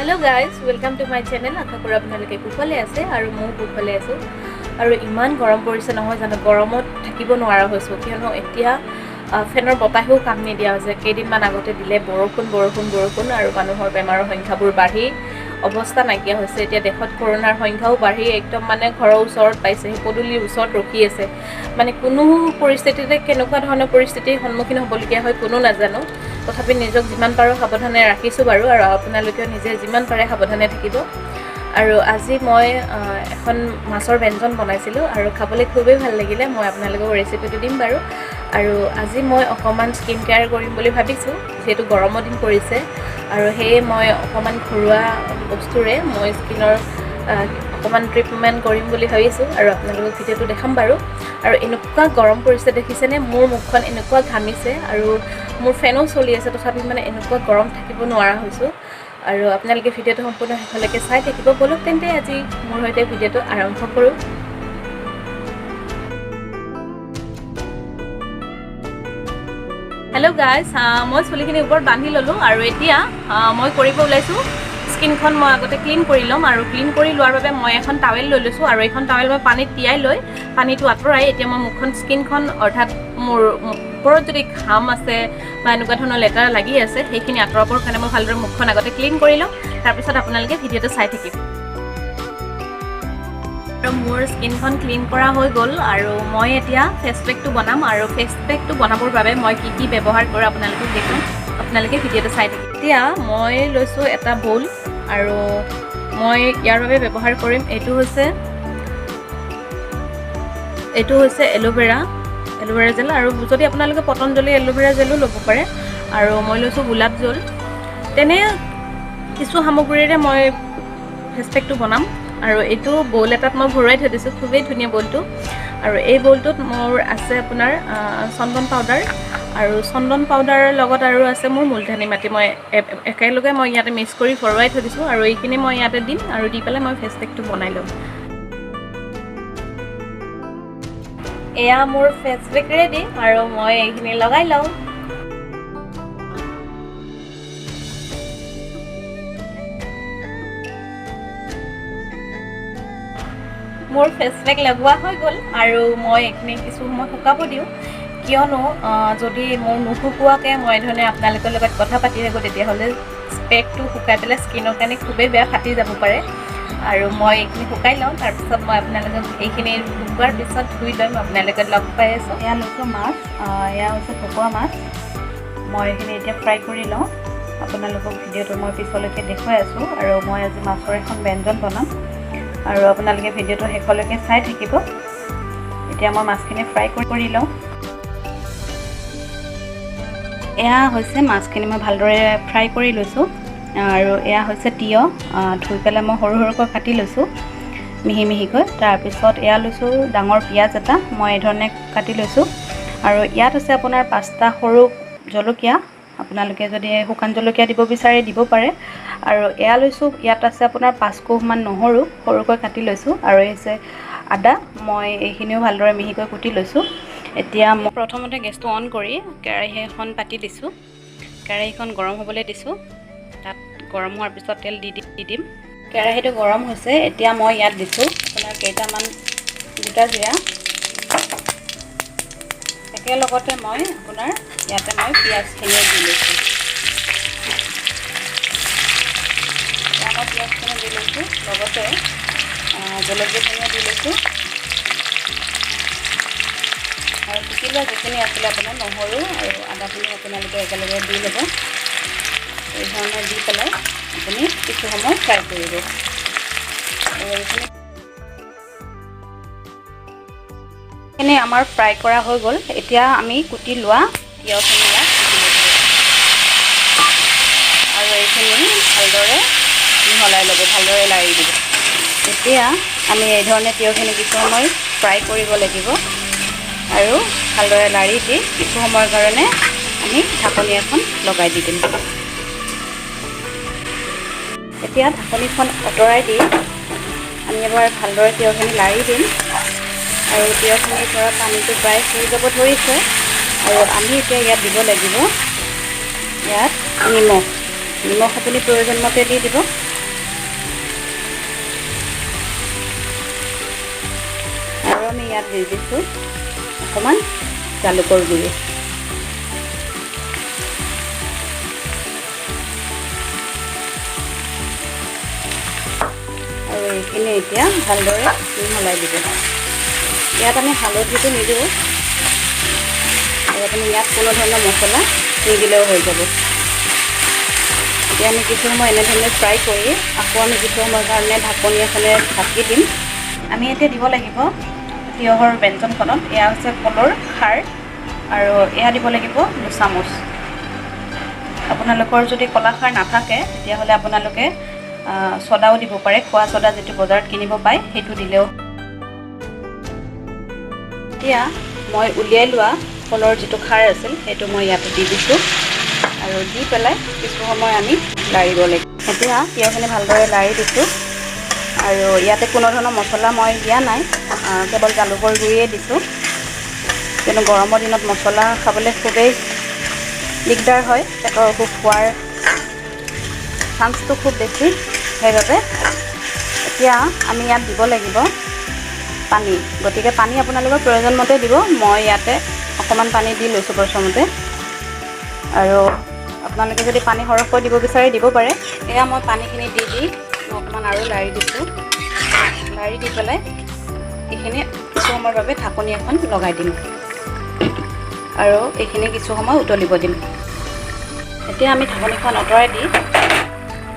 Hello guys welcome to my channel. आशा करूँ আপোনালোকে কুশলে আছে আৰু ময়ো কুশলে আছোঁ। আৰু ইমান গৰম পৰিছে নহয় জানো, গৰমত থাকিব নোৱাৰা হৈছোঁ, কিয়নো এতিয়া ফেনৰ বতাহেও কাম নিদিয়া হৈছে। কেইদিনমান আগতে দিলে বৰষুণ বৰষুণ বৰষুণ আৰু মানুহৰ বেমাৰৰ সংখ্যাবোৰ বাঢ়ি অৱস্থা নাইকিয়া হৈছে। এতিয়া দেশত কৰোণাৰ সংখ্যাও বাঢ়ি একদম ঘৰৰ ওচৰত পাইছেহি, পদূলিৰ ওচৰত ৰখি আছে। কোনো পৰিস্থিতিতে কেনেকুৱা ধৰণৰ পৰিস্থিতিৰ সন্মুখীন হ'বলগীয়া হয় কোনো নাজানো। তথাপি নিজক যিমান পাৰোঁ সাৱধানে ৰাখিছোঁ বাৰু, আৰু আপোনালোকেও নিজে যিমান পাৰে সাৱধানে থাকিব। আৰু আজি মই এখন মাছৰ ব্যঞ্জন বনাইছিলোঁ আৰু খাবলৈ খুবেই ভাল লাগিলে। মই আপোনালোকক ৰেচিপিটো দিম বাৰু। আৰু আজি মই অকণমান স্কিন কেয়াৰ কৰিম বুলি ভাবিছোঁ, যিহেতু গৰমৰ দিন পৰিছে। আৰু সেয়ে মই অকণমান ঘৰুৱা বস্তুৰে মই স্কিনৰ অকণমান ট্ৰিটমেণ্ট কৰিম বুলি ভাবিছোঁ আৰু আপোনালোকক ভিডিঅ'টো দেখাম বাৰু। আৰু এনেকুৱা গৰম পৰিছে দেখিছেনে, মোৰ মুখখন এনেকুৱা ঘামিছে আৰু মোৰ ফেনো চলি আছে, তথাপি এনেকুৱা গৰম থাকিব নোৱাৰা হৈছোঁ। আৰু আপোনালোকে ভিডিঅ'টো সম্পূৰ্ণ শেষলৈকে চাই থাকিব। বলক তেন্তে আজি মোৰ সৈতে ভিডিঅ'টো আৰম্ভ কৰোঁ। হেল্ল' গাইজ, মই চুলিখিনি ওপৰত বান্ধি ল'লোঁ আৰু এতিয়া মই কৰিব ওলাইছোঁ। স্কিনখন মই আগতে ক্লিন কৰি ল'ম, আৰু ক্লিন কৰি লোৱাৰ বাবে মই এখন টাৱেল লৈ লৈছোঁ। আৰু এইখন টাৱেল মই পানীত তিয়াই লৈ পানীটো আঁতৰাই এতিয়া মই মুখখন স্কিনখন অৰ্থাৎ মোৰ ওপৰত যদি ঘাম আছে বা এনেকুৱা ধৰণৰ লেতেৰা লাগি আছে সেইখিনি আঁতৰাবৰ কাৰণে মই ভালদৰে মুখখন আগতে ক্লিন কৰি লওঁ। তাৰপিছত আপোনালোকে ভিডিঅ'টো চাই থাকিব। আৰু মোৰ স্কিনখন ক্লিন কৰা হৈ গ'ল আৰু মই এতিয়া ফেচ পেকটো বনাম। আৰু ফেচ পেকটো বনাবৰ বাবে মই কি ব্যৱহাৰ কৰোঁ আপোনালোকক দেখুৱাম, আপোনালোকে ভিডিঅ'টো চাই থাকিব। এতিয়া মই লৈছোঁ এটা বউল আৰু মই ইয়াৰ বাবে ব্যৱহাৰ কৰিম এইটো হৈছে এল'ভেৰা জেল। আৰু যদি আপোনালোকে পতঞ্জলি এল'ভেৰা জেলো ল'ব পাৰে। আৰু মই লৈছোঁ গোলাপ জল। তেনে কিছু সামগ্ৰীৰে মই ফেচ পেকটো বনাম। আৰু এইটো বউল এটাত মই ভৰাই থৈ দিছোঁ, খুবেই ধুনীয়া বউলটো। আৰু এই বউলটোত মোৰ আছে আপোনাৰ চন্দন পাউডাৰ, আৰু চন্দন পাউডাৰৰ লগত আৰু আছে মোৰ মূলধানী মাটি। মই একেলগে মই ইয়াতে মিক্স কৰি ভৰাই থৈ দিছোঁ আৰু এইখিনি মই ইয়াতে দিম আৰু দি পেলাই মই ফেচ পেকটো বনাই ল'ম। এয়া মোৰ ফেচ পেক ৰেডি আৰু মই এইখিনি লগাই লওঁ। মোৰ ফেচ পেক লগোৱা হৈ গ'ল আৰু মই এইখিনি কিছু সময় শুকাব দিওঁ, কিয়নো যদি মোৰ নুশুকোৱাকৈ মই ধৰণে আপোনালোকৰ লগত কথা পাতি থাকোঁ তেতিয়াহ'লে পেকটো শুকাই পেলাই স্কিনৰ কাৰণে খুবেই বেয়া, ফাটি যাব পাৰে। আৰু মই এইখিনি শুকাই লওঁ, তাৰপিছত মই আপোনালোকক এইখিনি শুকোৱাৰ পিছত ধুই লৈ মই আপোনালোকক লগ পাই আছোঁ। এয়া লৈছোঁ মাছ, এয়া হৈছে ভকুৱা মাছ। মই এইখিনি এতিয়া ফ্ৰাই কৰি লওঁ, আপোনালোকক ভিডিঅ'টো মই পিছলৈকে দেখুৱাই আছোঁ। আৰু মই আজি মাছৰ এখন ব্যঞ্জন বনাম আৰু আপোনালোকে ভিডিঅ'টো শেষলৈকে চাই থাকিব। এতিয়া মই মাছখিনি ফ্ৰাই কৰি লওঁ। এয়া হৈছে মাছখিনি মই ভালদৰে ফ্ৰাই কৰি লৈছোঁ। আৰু এয়া হৈছে তিয়ঁহ, ধুই পেলাই মই সৰু সৰুকৈ কাটি লৈছোঁ মিহি মিহিকৈ। তাৰপিছত এয়া লৈছোঁ ডাঙৰ পিঁয়াজ এটা, মই এই ধৰণে কাটি লৈছোঁ। আৰু ইয়াত আছে আপোনাৰ 5টা সৰু জলকীয়া, আপোনালোকে যদি শুকান জলকীয়া দিব বিচাৰে দিব পাৰে। আৰু এয়া লৈছোঁ, ইয়াত আছে আপোনাৰ 5 কোহমান নহৰু সৰুকৈ কাটি লৈছোঁ। আৰু এই হৈছে আদা, মই এইখিনিও ভালদৰে মিহিকৈ কুটি লৈছোঁ। এতিয়া মই প্ৰথমতে গেছটো অন কৰি কেৰাহী এখন পাতি দিছোঁ। কেৰাহীখন গৰম হ'বলৈ দিছোঁ। তাত গৰম হোৱাৰ পিছত তেল দি দিম। কেৰাহীটো গৰম হৈছে, এতিয়া মই ইয়াত দিছোঁ আপোনাৰ কেইটামান গোটা জিৰা। একেলগতে মই ইয়াতে পিঁয়াজখিনিও দি লৈছোঁ। মই পিঁয়াজখিনি দি লৈছোঁ, লগতে জলকীয়াখিনিও দি লৈছোঁ। আৰু কুটি লোৱা যিখিনি আছিলে আপোনাৰ নহৰু আৰু আদাখিনি আপোনালোকে একেলগে দি ল'ব। এই ধৰণে দি পেলাই আপুনি কিছু সময় ফ্ৰাই কৰিব। আৰু এইখিনি আমাৰ ফ্ৰাই কৰা হৈ গ'ল। এতিয়া আমি কুটি লোৱা তিয়ঁহখিনি ইয়াত কুটি লৈছোঁ আৰু এইখিনি ভালদৰে মিহলাই ল'ব, ভালদৰে লাৰি দিব। এতিয়া আমি এই ধৰণে তিয়ঁহখিনি কিছু সময় ফ্ৰাই কৰিব লাগিব আৰু ভালদৰে লাৰি দি কিছু সময়ৰ কাৰণে আমি ঢাকনি এখন লগাই দি দিম। এতিয়া ঢাকনিখন আঁতৰাই দি আমি এবাৰ ভালদৰে তিয়ঁহখিনি লাৰি দিম। আৰু তিয়ঁহখিনিৰ পৰা পানীটো প্ৰায় শুহি যাব ধৰিছে। আৰু আমি এতিয়া ইয়াত দিব লাগিব ইয়াত নিমখ আপুনি প্ৰয়োজন মতে দি দিব। আমি ইয়াত দি দিছোঁ অকণমান জালুকৰ গুড়ি। আৰু এইখিনি এতিয়া ভালদৰে মিহলাই দিব। ইয়াত আমি হালধিটো নিদিওঁ আৰু আপুনি ইয়াত কোনো ধৰণৰ মছলা নিদিলেও হৈ যাব। এতিয়া আমি কিছু সময় এনেধৰণে ফ্ৰাই কৰি আকৌ আমি কিছু সময়ৰ কাৰণে ঢাকনি এখনে ঢাকি দিম। আমি এতিয়া দিব লাগিব তিয়হৰ ব্যঞ্জনখনত, এয়া হৈছে কলৰ খাৰ আৰু এয়া দিব লাগিব 2 চামুচ। আপোনালোকৰ যদি কলা খাৰ নাথাকে তেতিয়াহ'লে আপোনালোকে ছ'ডাও দিব পাৰে, খোৱা ছ'ডা যিটো বজাৰত কিনিব পায় সেইটো দিলেও। এতিয়া মই উলিয়াই লোৱা কলৰ যিটো খাৰ আছিল সেইটো মই ইয়াতে দি দিছোঁ আৰু দি পেলাই কিছু সময় আমি লাৰিব লাগিব। এতিয়া তিয়হখিনি ভালদৰে লাৰি দিছোঁ আৰু ইয়াতে কোনো ধৰণৰ মছলা মই দিয়া নাই, কেৱল জালুকৰ গুড়িয়ে দিছোঁ। কিন্তু গৰমৰ দিনত মছলা খাবলৈ খুবেই দিগদাৰ হয়, পেটৰ অসুখ হোৱাৰ চান্সটো খুব বেছি। সেইবাবে এতিয়া আমি ইয়াত দিব লাগিব পানী। গতিকে পানী আপোনালোকৰ প্ৰয়োজন মতে দিব। মই ইয়াতে অকণমান পানী দি লৈছোঁ প্ৰথমতে, আৰু আপোনালোকে যদি পানী সৰহকৈ দিব বিচাৰে দিব পাৰে। এয়া মই পানীখিনি দি মই অকণমান আৰু লাৰি দিছোঁ। লাৰি দি পেলাই এইখিনি কিছু সময়ৰ বাবে ঢাকনি এখন লগাই দিম আৰু এইখিনি কিছু সময় উতলিব দিম। এতিয়া আমি ঢাকনিখন আঁতৰাই দি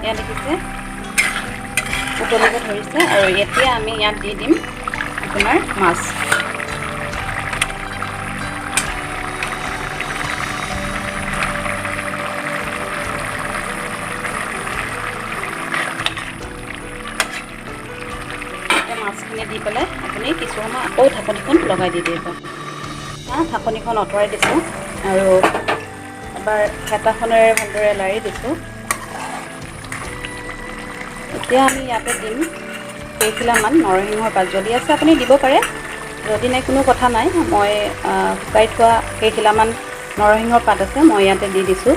এয়া দেখিছে উতলিব ধৰিছে আৰু এতিয়া আমি ইয়াত দি দিম আপোনাৰ মাছ। মাছখিনি দি পেলাই আপুনি কিছু সময় আকৌ ঢাকনিখন লগাই দি দিব। ঢাকনিখন আঁতৰাই দিছোঁ আৰু এবাৰ হেতাখনেৰে ভালদৰে লাৰি দিছোঁ। এতিয়া আমি ইয়াতে দিম কেইখিলামান নৰসিংহৰ পাত। যদি আছে আপুনি দিব পাৰে, যদি নাই কোনো কথা নাই। মই শুকাই থোৱা কেইখিলামান নৰসিংহৰ পাত আছে, মই ইয়াতে দি দিছোঁ।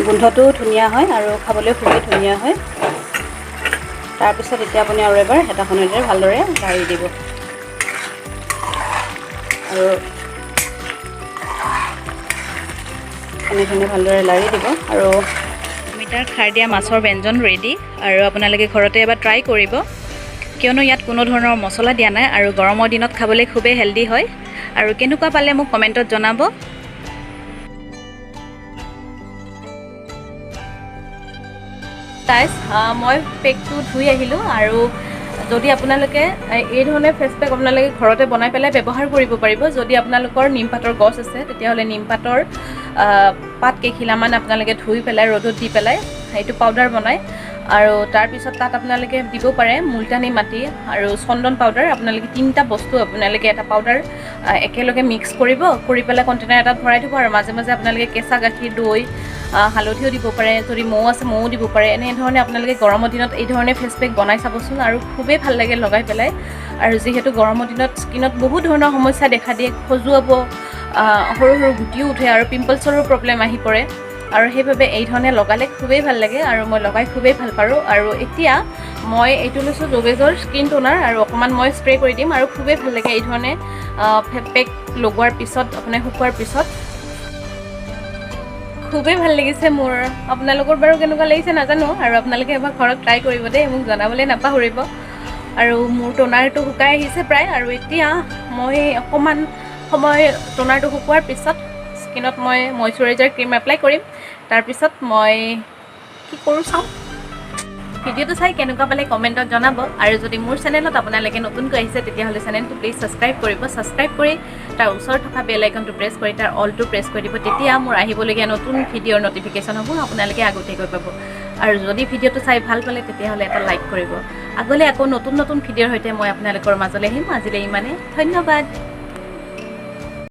গোন্ধটোও ধুনীয়া হয় আৰু খাবলৈ খুবেই ধুনীয়া হয়। তাৰপিছত এতিয়া আপুনি আৰু এবাৰ হেতাখনেৰে ভালদৰে লাৰি দিব আৰু এনেধৰণে ভালদৰে লাৰি দিব। আৰু অমিতাৰ খাৰ দিয়া মাছৰ ব্যঞ্জন ৰেডি। আৰু আপোনালোকে ঘৰতে এবাৰ ট্ৰাই কৰিব, কিয়নো ইয়াত কোনো ধৰণৰ মছলা দিয়া নাই আৰু গৰমৰ দিনত খাবলৈ খুবেই হেল্ডি হয়। আৰু কেনেকুৱা পালে মোক কমেণ্টত জনাব। গাইজ, মই পেকটো ধুই আহিলোঁ আৰু যদি আপোনালোকে এই ধৰণে ফেচ পেক আপোনালোকে ঘৰতে বনাই পেলাই ব্যৱহাৰ কৰিব পাৰিব। যদি আপোনালোকৰ নিমপাতৰ গছ আছে তেতিয়াহ'লে নিমপাতৰ পাত কেইখিলামান আপোনালোকে ধুই পেলাই ৰ'দত দি পেলাই সেইটো পাউডাৰ বনায় আৰু তাৰপিছত তাত আপোনালোকে দিব পাৰে মুলতানী মাটি আৰু চন্দন পাউডাৰ। আপোনালোকে 3টা বস্তু আপোনালোকে এটা পাউডাৰ একেলগে মিক্স কৰিব, কৰি পেলাই কণ্টেইনাৰ এটাত ভৰাই থ'ব আৰু মাজে মাজে আপোনালোকে কেঁচা গাখীৰ, দৈ, হালধিও দিব পাৰে, যদি মৌ আছে মৌ দিব পাৰে। এনেধৰণে আপোনালোকে গৰমৰ দিনত এই ধৰণে ফেচ পেক বনাই চাবচোন আৰু খুবেই ভাল লাগে লগাই পেলাই। আৰু যিহেতু গৰমৰ দিনত স্কিনত বহুত ধৰণৰ সমস্যা দেখা দিয়ে, খজুৱাব, সৰু সৰু গুটিও উঠে আৰু পিম্পলছৰো প্ৰব্লেম আহি পৰে, আৰু সেইবাবে এই ধৰণে লগালে খুবেই ভাল লাগে আৰু মই লগাই খুবেই ভাল পাৰোঁ। আৰু এতিয়া মই এইটো লৈছোঁ জোবেজৰ স্কিন টোনাৰ আৰু অকণমান মই স্প্ৰে কৰি দিম আৰু খুবেই ভাল লাগে এই ধৰণে পেক লগোৱাৰ পিছত, আপোনাৰ শুকোৱাৰ পিছত খুবেই ভাল লাগিছে মোৰ। আপোনালোকৰ বাৰু কেনেকুৱা লাগিছে নাজানো, আৰু আপোনালোকে এবাৰ ঘৰত ট্ৰাই কৰিব দেই, মোক জনাবলৈ নাপাহৰিব। আৰু মোৰ টোনাৰটো শুকাই আহিছে প্ৰায়, আৰু এতিয়া মই অকণমান সময় টোনাৰটো শুকোৱাৰ পিছত স্কিনত মই মইশ্চাৰাইজাৰ ক্ৰীম এপ্লাই কৰিম। তাৰপিছত মই কি কৰোঁ চাওঁ। ভিডিঅ'টো চাই কেনেকুৱা পালে কমেণ্টত জনাব। আৰু যদি মোৰ চেনেলত আপোনালোকে নতুনকৈ আহিছে তেতিয়াহ'লে চেনেলটো প্লিজ ছাবস্ক্ৰাইব কৰিব। ছাবস্ক্ৰাইব কৰি তাৰ ওচৰত থকা বেল আইকনটো প্ৰেছ কৰি তাৰ অলটো প্ৰেছ কৰি দিব। তেতিয়া মোৰ আহিবলগীয়া নতুন ভিডিঅ'ৰ নটিফিকেশ্যন হ'ব, আপোনালোকে আগতীয়াকৈ পাব। আৰু যদি ভিডিঅ'টো চাই ভাল পালে তেতিয়াহ'লে এটা লাইক কৰিব। আগলৈ আকৌ নতুন নতুন ভিডিঅ'ৰ সৈতে মই আপোনালোকৰ মাজলৈ আহিম। আজিলৈ ইমানে, ধন্যবাদ।